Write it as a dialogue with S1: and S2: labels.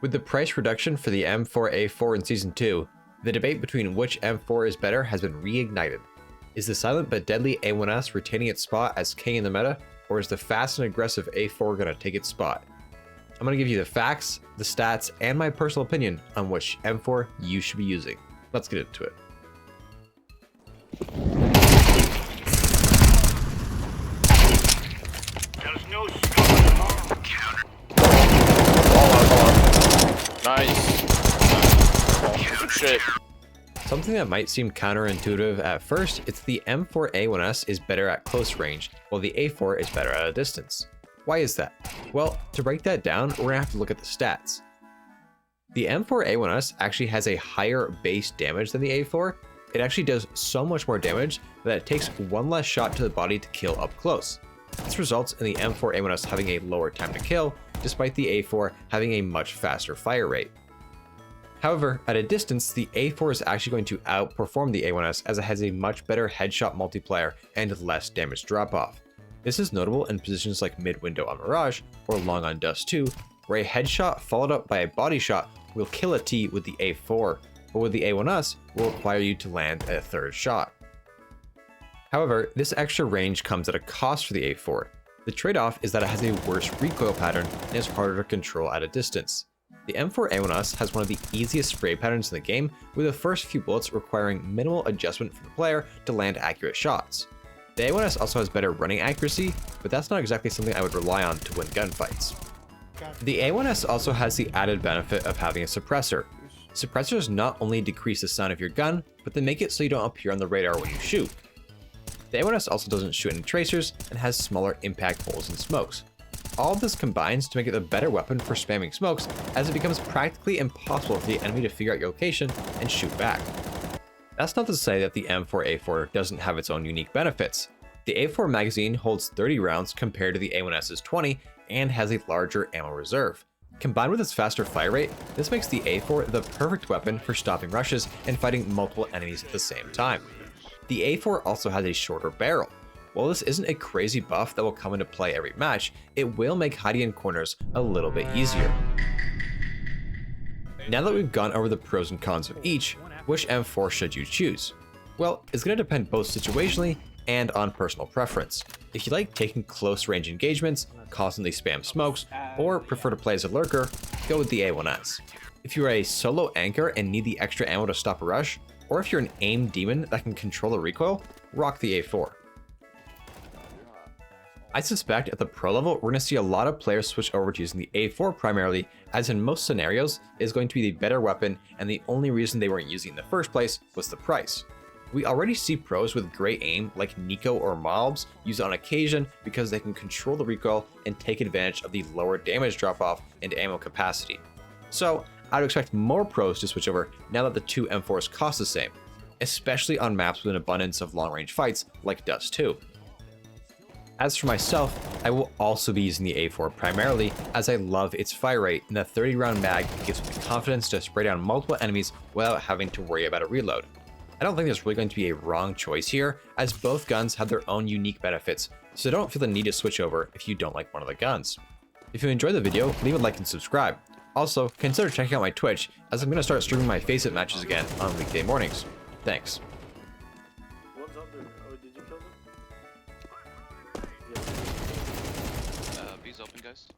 S1: With the price reduction for the M4A4 in Season 2, the debate between which M4 is better has been reignited. Is the silent but deadly A1-S retaining its spot as king in the meta, or is the fast and aggressive A4 gonna take its spot? I'm gonna give you the facts, the stats, and my personal opinion on which M4 you should be using. Let's get into it.
S2: There's no scope.
S3: Nice. Good shit.
S1: Something that might seem counterintuitive at first is the M4A1-S is better at close range, while the A4 is better at a distance. Why is that? Well, to break that down, we're gonna have to look at the stats. The M4A1-S actually has a higher base damage than the A4. It actually does so much more damage that it takes one less shot to the body to kill up close. This results in the M4A1-S having a lower time to kill, despite the A4 having a much faster fire rate. However, at a distance, the A4 is actually going to outperform the A1-S as it has a much better headshot multiplier and less damage drop-off. This is notable in positions like mid-window on Mirage or long on Dust 2, where a headshot followed up by a body shot will kill a T with the A4, but with the A1-S will require you to land a third shot. However, this extra range comes at a cost for the A4. The trade-off is that it has a worse recoil pattern and is harder to control at a distance. The M4A1-S has one of the easiest spray patterns in the game, with the first few bullets requiring minimal adjustment for the player to land accurate shots. The A1-S also has better running accuracy, but that's not exactly something I would rely on to win gunfights. The A1-S also has the added benefit of having a suppressor. Suppressors not only decrease the sound of your gun, but they make it so you don't appear on the radar when you shoot. The A1-S also doesn't shoot any tracers and has smaller impact holes and smokes. All of this combines to make it a better weapon for spamming smokes, as it becomes practically impossible for the enemy to figure out your location and shoot back. That's not to say that the M4A4 doesn't have its own unique benefits. The A4 magazine holds 30 rounds compared to the A1-S's 20 and has a larger ammo reserve. Combined with its faster fire rate, this makes the A4 the perfect weapon for stopping rushes and fighting multiple enemies at the same time. The A4 also has a shorter barrel. While this isn't a crazy buff that will come into play every match, it will make hiding in corners a little bit easier. Now that we've gone over the pros and cons of each, which M4 should you choose? Well, it's going to depend both situationally and on personal preference. If you like taking close range engagements, constantly spam smokes, or prefer to play as a lurker, go with the A1-S. If you are a solo anchor and need the extra ammo to stop a rush, or if you're an aim demon that can control the recoil, rock the A4. I suspect at the pro level, we're going to see a lot of players switch over to using the A4 primarily, as in most scenarios, it is going to be the better weapon, and the only reason they weren't using it in the first place was the price. We already see pros with great aim like Nico or Mobs use it on occasion because they can control the recoil and take advantage of the lower damage drop-off and ammo capacity. So I would expect more pros to switch over now that the two M4s cost the same, especially on maps with an abundance of long-range fights like Dust 2. As for myself, I will also be using the A4 primarily as I love its fire rate, and the 30-round mag gives me confidence to spray down multiple enemies without having to worry about a reload. I don't think there's really going to be a wrong choice here, as both guns have their own unique benefits, so don't feel the need to switch over if you don't like one of the guns. If you enjoyed the video, leave a like and subscribe. Also, consider checking out my Twitch, as I'm going to start streaming my Face-It matches again on weekday mornings. Thanks.